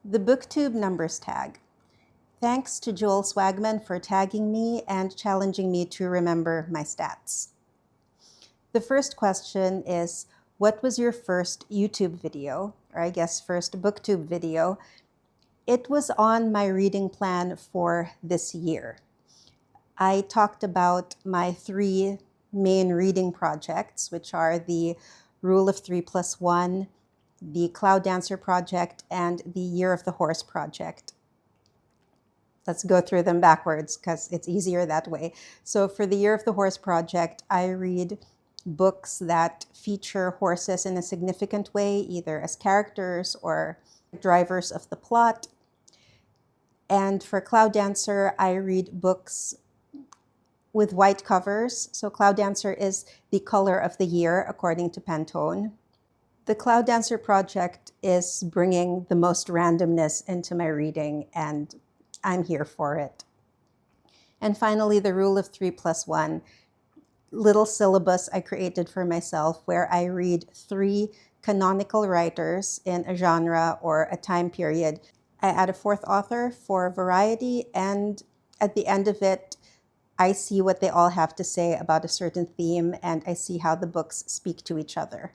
The BookTube Numbers Tag. Thanks to Joel Swagman for tagging me and challenging me to remember my stats. The first question is, what was your first YouTube video, or I guess first BookTube video? It was on my reading plan for this year. I talked about my 3 main reading projects, which are the Rule of 3+1, the Cloud Dancer project, and the Year of the Horse project. Let's go through them backwards because it's easier that way. So for the Year of the Horse project, I read books that feature horses in a significant way, either as characters or drivers of the plot. And for Cloud Dancer, I read books with white covers. So Cloud Dancer is the color of the year according to Pantone. The Cloud Dancer project is bringing the most randomness into my reading, and I'm here for it. And finally, the Rule of 3+1, little syllabus I created for myself where I read 3 canonical writers in a genre or a time period. I add a 4th author for variety, and at the end of it, I see what they all have to say about a certain theme, and I see how the books speak to each other.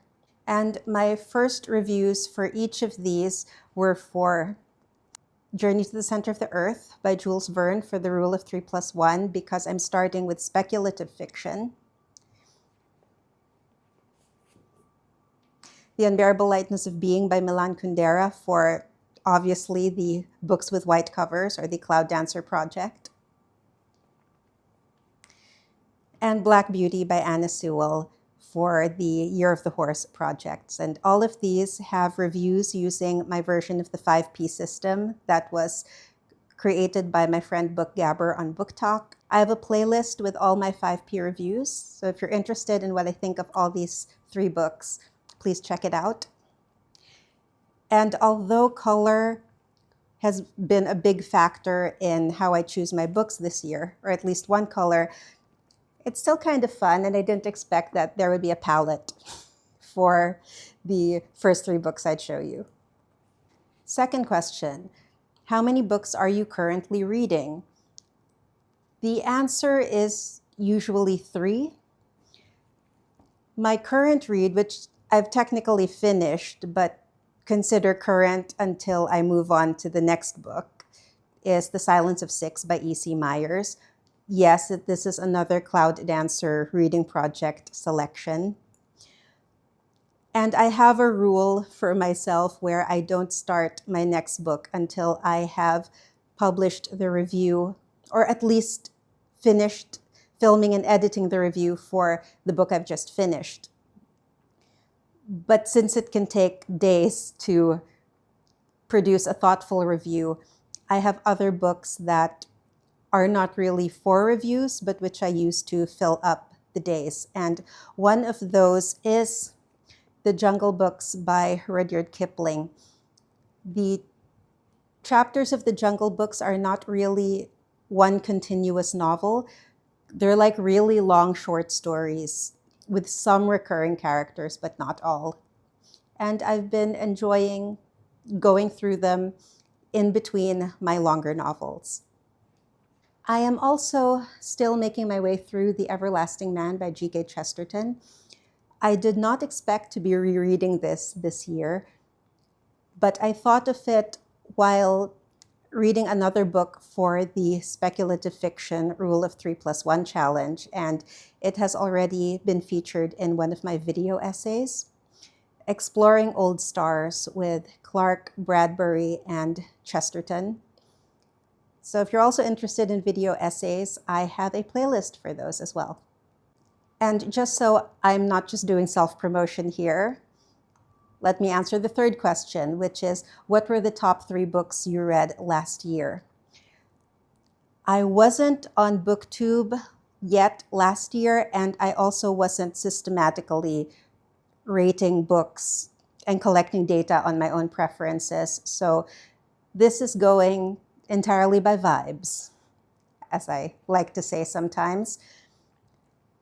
And my first reviews for each of these were for Journey to the Center of the Earth by Jules Verne for the Rule of 3+1, because I'm starting with speculative fiction. The Unbearable Lightness of Being by Milan Kundera for, obviously, the books with white covers, or the Cloud Dancer project. And Black Beauty by Anna Sewell for the Year of the Horse projects. And all of these have reviews using my version of the 5P system that was created by my friend Book Gabber on Book Talk. I have a playlist with all my 5P reviews. So if you're interested in what I think of all these 3 books, please check it out. And although color has been a big factor in how I choose my books this year, or at least one color, it's still kind of fun, and I didn't expect that there would be a palette for the first 3 books I'd show you. Second question, how many books are you currently reading? The answer is usually 3. My current read, which I've technically finished, but consider current until I move on to the next book, is The Silence of Six by E.C. Myers. Yes, this is another Cloud Dancer reading project selection. And I have a rule for myself where I don't start my next book until I have published the review, or at least finished filming and editing the review for the book I've just finished. But since it can take days to produce a thoughtful review, I have other books that are not really for reviews, but which I use to fill up the days. And one of those is The Jungle Books by Rudyard Kipling. The chapters of The Jungle Books are not really one continuous novel. They're like really long short stories with some recurring characters, but not all. And I've been enjoying going through them in between my longer novels. I am also still making my way through The Everlasting Man by G.K. Chesterton. I did not expect to be rereading this year, but I thought of it while reading another book for the speculative fiction Rule of 3+1 challenge, and it has already been featured in one of my video essays, Exploring Old Stars with Clark, Bradbury, and Chesterton. So if you're also interested in video essays, I have a playlist for those as well. And just so I'm not just doing self-promotion here, let me answer the third question, which is, what were the top 3 books you read last year? I wasn't on BookTube yet last year, and I also wasn't systematically rating books and collecting data on my own preferences. So this is going entirely by vibes, as I like to say sometimes.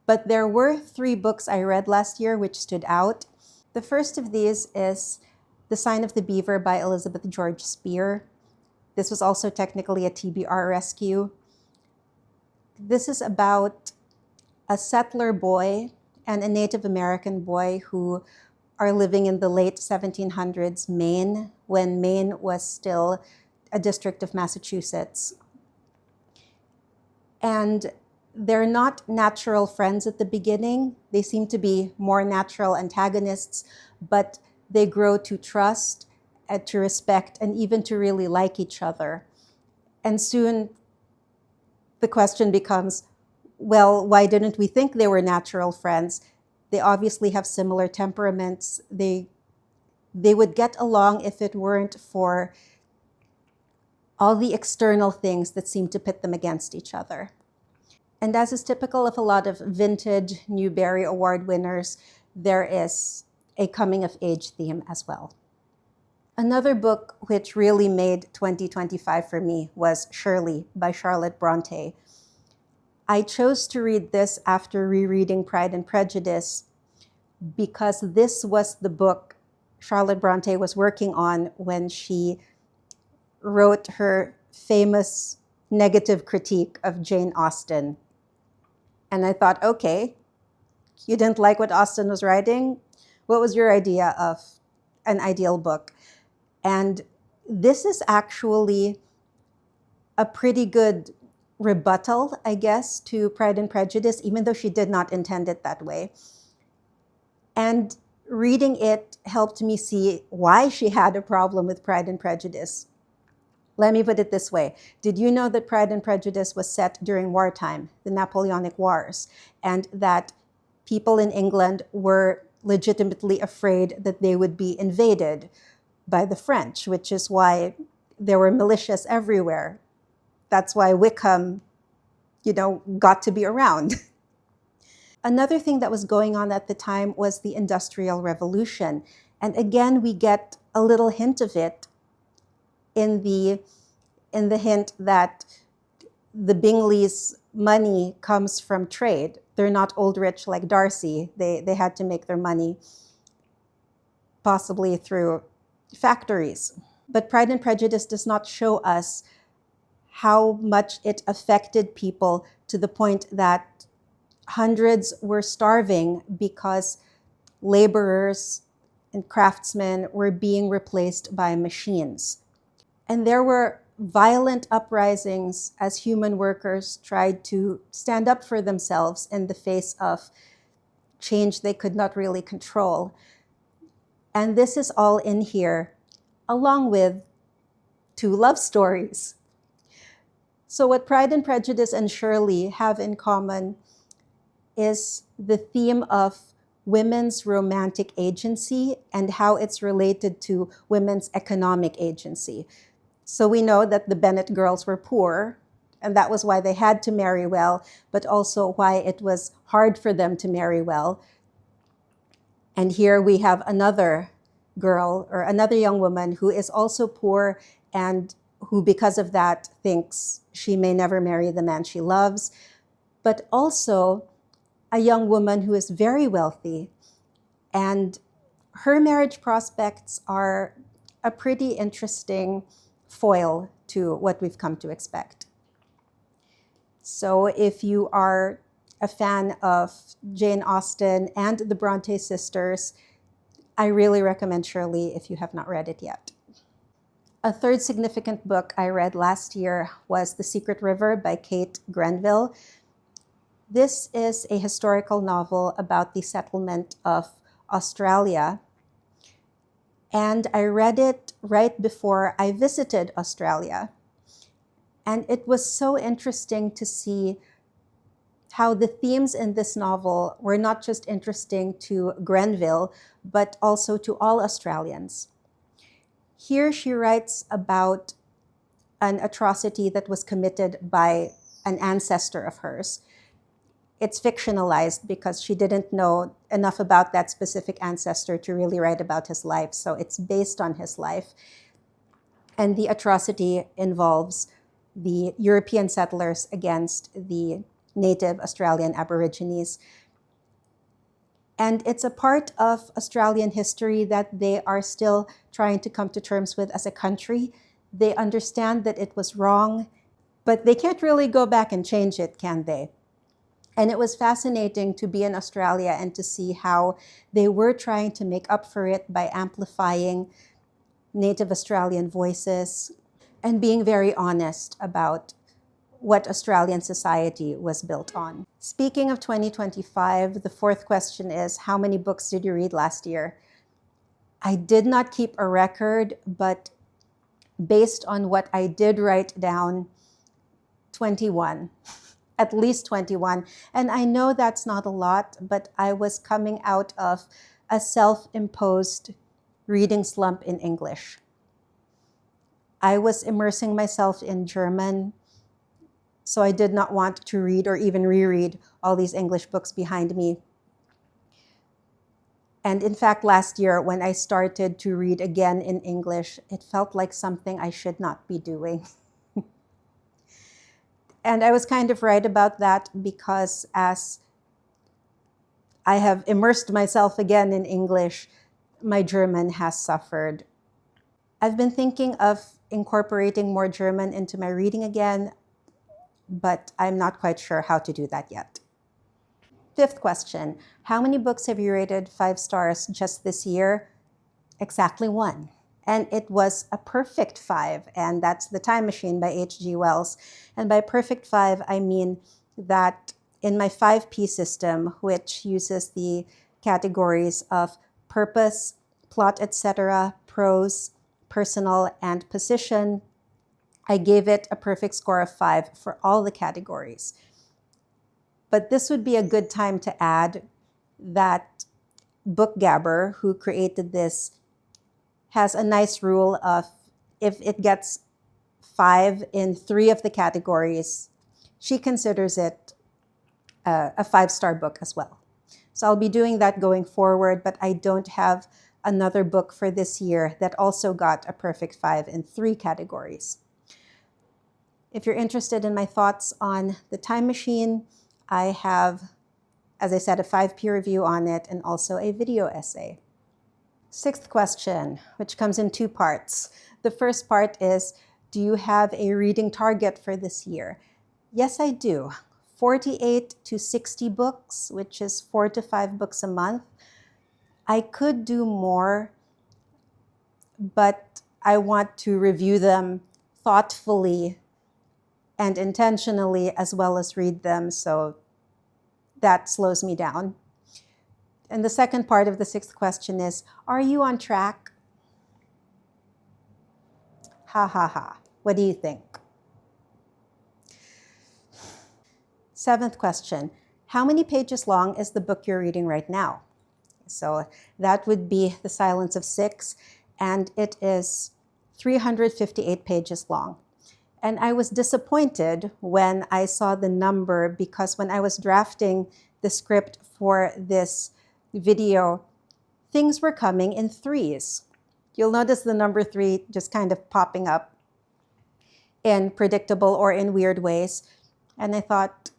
But there were 3 books I read last year which stood out. The first of these is The Sign of the Beaver by Elizabeth George Speare. This was also technically a TBR rescue. This is about a settler boy and a Native American boy who are living in the late 1700s Maine, when Maine was still a district of Massachusetts. And they're not natural friends at the beginning. They seem to be more natural antagonists, but they grow to trust and to respect and even to really like each other. And soon the question becomes, well, why didn't we think they were natural friends? They obviously have similar temperaments. They would get along if it weren't for all the external things that seem to pit them against each other. And as is typical of a lot of vintage Newbery Award winners, there is a coming-of-age theme as well. Another book which really made 2025 for me was Shirley by Charlotte Brontë. I chose to read this after rereading Pride and Prejudice because this was the book Charlotte Brontë was working on when she wrote her famous negative critique of Jane Austen. And I thought, okay, you didn't like what Austen was writing? What was your idea of an ideal book? And this is actually a pretty good rebuttal, I guess, to Pride and Prejudice, even though she did not intend it that way. And reading it helped me see why she had a problem with Pride and Prejudice. Let me put it this way. Did you know that Pride and Prejudice was set during wartime, the Napoleonic Wars, and that people in England were legitimately afraid that they would be invaded by the French, which is why there were militias everywhere. That's why Wickham, got to be around. Another thing that was going on at the time was the Industrial Revolution. And again, we get a little hint of it in the hint that the Bingleys' money comes from trade. They're not old rich like Darcy. They had to make their money possibly through factories. But Pride and Prejudice does not show us how much it affected people to the point that hundreds were starving because laborers and craftsmen were being replaced by machines. And there were violent uprisings as human workers tried to stand up for themselves in the face of change they could not really control. And this is all in here, along with 2 love stories. So what Pride and Prejudice and Shirley have in common is the theme of women's romantic agency and how it's related to women's economic agency. So we know that the Bennet girls were poor, and that was why they had to marry well, but also why it was hard for them to marry well. And here we have another girl or another young woman who is also poor and who, because of that, thinks she may never marry the man she loves, but also a young woman who is very wealthy, and her marriage prospects are a pretty interesting foil to what we've come to expect. So if you are a fan of Jane Austen and the Brontë sisters, I really recommend Shirley if you have not read it yet. A third significant book I read last year was The Secret River by Kate Grenville. This is a historical novel about the settlement of Australia. And I read it right before I visited Australia. And it was so interesting to see how the themes in this novel were not just interesting to Grenville, but also to all Australians. Here she writes about an atrocity that was committed by an ancestor of hers. It's fictionalized because she didn't know enough about that specific ancestor to really write about his life, so it's based on his life. And the atrocity involves the European settlers against the native Australian Aborigines. And it's a part of Australian history that they are still trying to come to terms with as a country. They understand that it was wrong, but they can't really go back and change it, can they? And it was fascinating to be in Australia and to see how they were trying to make up for it by amplifying Native Australian voices and being very honest about what Australian society was built on. Speaking of 2025, the fourth question is, how many books did you read last year? I did not keep a record, but based on what I did write down, 21. At least 21. And I know that's not a lot, but I was coming out of a self-imposed reading slump in English. I was immersing myself in German, so I did not want to read or even reread all these English books behind me. And in fact, last year, when I started to read again in English, it felt like something I should not be doing. And I was kind of right about that, because as I have immersed myself again in English, my German has suffered. I've been thinking of incorporating more German into my reading again, but I'm not quite sure how to do that yet. Fifth question, how many books have you rated 5 stars just this year? Exactly 1. And it was a perfect 5, and that's The Time Machine by H.G. Wells. And by perfect 5, I mean that in my 5P system, which uses the categories of purpose, plot, etc., prose, personal, and position, I gave it a perfect score of 5 for all the categories. But this would be a good time to add that BookGabber, who created this, has a nice rule of if it gets 5 in 3 of the categories, she considers it a 5-star book as well. So I'll be doing that going forward, but I don't have another book for this year that also got a perfect 5 in 3 categories. If you're interested in my thoughts on The Time Machine, I have, as I said, a 5P review on it and also a video essay. Sixth question, which comes in 2 parts. The first part is, do you have a reading target for this year? Yes, I do. 48 to 60 books, which is 4 to 5 books a month. I could do more, but I want to review them thoughtfully and intentionally, as well as read them, so that slows me down. And the second part of the 6th question is, are you on track? Ha ha ha. What do you think? 7th question, how many pages long is the book you're reading right now? So that would be The Silence of Six, and it is 358 pages long. And I was disappointed when I saw the number, because when I was drafting the script for this video, things were coming in 3s. You'll notice the number 3 just kind of popping up in predictable or in weird ways. And I thought,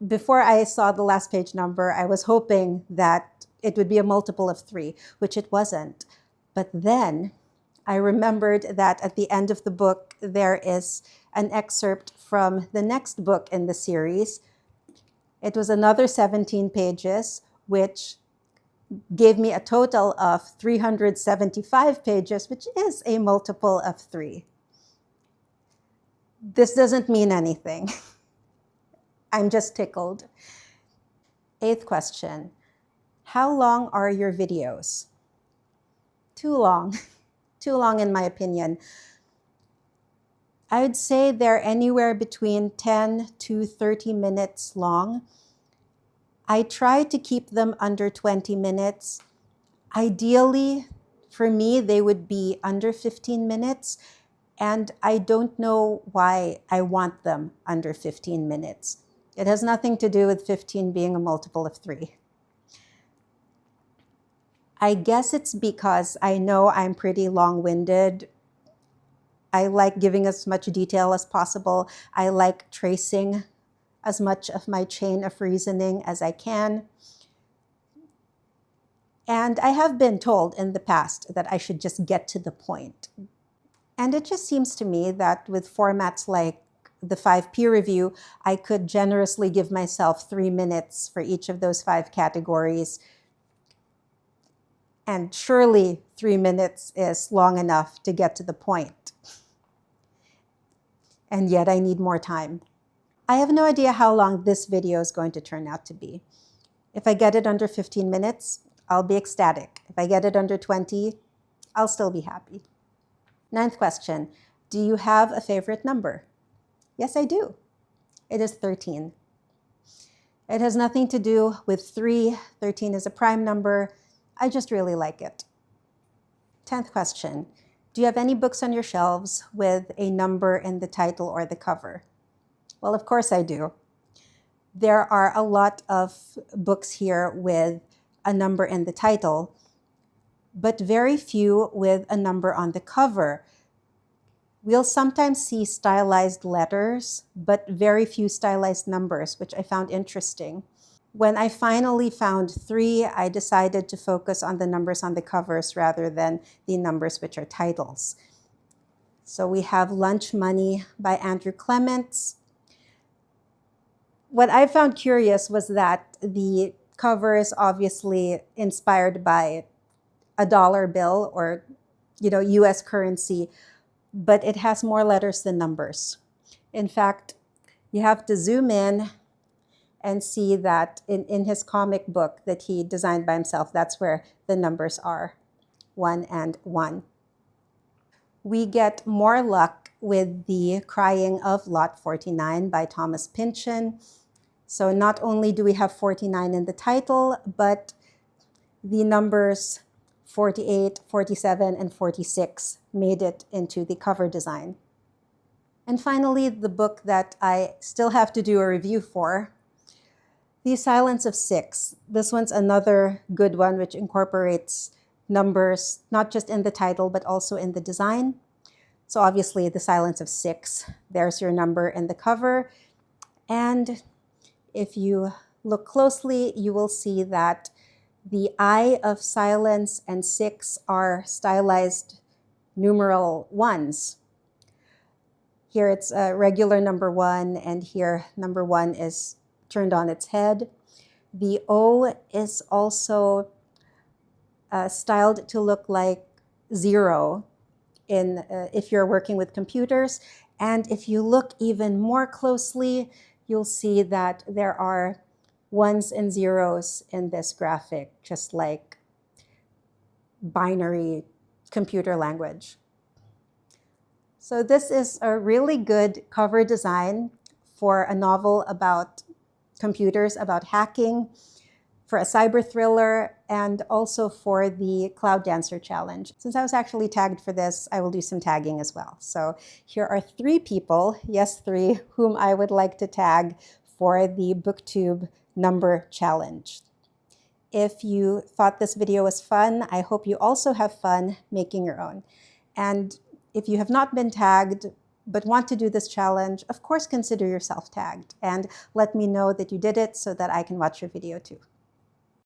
before I saw the last page number, I was hoping that it would be a multiple of 3, which it wasn't. But then I remembered that at the end of the book, there is an excerpt from the next book in the series. It was another 17 pages, which gave me a total of 375 pages, which is a multiple of 3. This doesn't mean anything. I'm just tickled. 8th question, how long are your videos? Too long. Too long in my opinion. I would say they're anywhere between 10 to 30 minutes long. I try to keep them under 20 minutes. Ideally, for me, they would be under 15 minutes, and I don't know why I want them under 15 minutes. It has nothing to do with 15 being a multiple of 3. I guess it's because I know I'm pretty long-winded. I like giving as much detail as possible. I like tracing as much of my chain of reasoning as I can. And I have been told in the past that I should just get to the point. And it just seems to me that with formats like the 5 peer review, I could generously give myself 3 minutes for each of those 5 categories. And surely 3 minutes is long enough to get to the point. And yet I need more time. I have no idea how long this video is going to turn out to be. If I get it under 15 minutes, I'll be ecstatic. If I get it under 20, I'll still be happy. 9th question, do you have a favorite number? Yes, I do. It is 13. It has nothing to do with 3. 13 is a prime number. I just really like it. 10th question, do you have any books on your shelves with a number in the title or the cover? Well, of course I do. There are a lot of books here with a number in the title, but very few with a number on the cover. We'll sometimes see stylized letters, but very few stylized numbers, which I found interesting. When I finally found 3, I decided to focus on the numbers on the covers rather than the numbers which are titles. So we have Lunch Money by Andrew Clements. What I found curious was that the cover is obviously inspired by a dollar bill or, US currency, but it has more letters than numbers. In fact, you have to zoom in and see that in his comic book that he designed by himself, that's where the numbers are, 1 and 1. We get more luck with the Crying of Lot 49 by Thomas Pynchon. So not only do we have 49 in the title, but the numbers 48, 47, and 46 made it into the cover design. And finally, the book that I still have to do a review for, The Silence of Six. This one's another good one which incorporates numbers, not just in the title, but also in the design. So obviously, The Silence of Six, there's your number in the cover. And if you look closely, you will see that the I of silence and 6 are stylized numeral 1s. Here it's a regular number 1, and here number 1 is turned on its head. The O is also styled to look like 0 if you're working with computers. And if you look even more closely, you'll see that there are 1s and 0s in this graphic, just like binary computer language. So this is a really good cover design for a novel about computers, about hacking, for a cyber thriller, and also for the Cloud Dancer Challenge. Since I was actually tagged for this, I will do some tagging as well. So here are 3 people, yes 3, whom I would like to tag for the BookTube Number Challenge. If you thought this video was fun, I hope you also have fun making your own. And if you have not been tagged but want to do this challenge, of course consider yourself tagged and let me know that you did it so that I can watch your video too.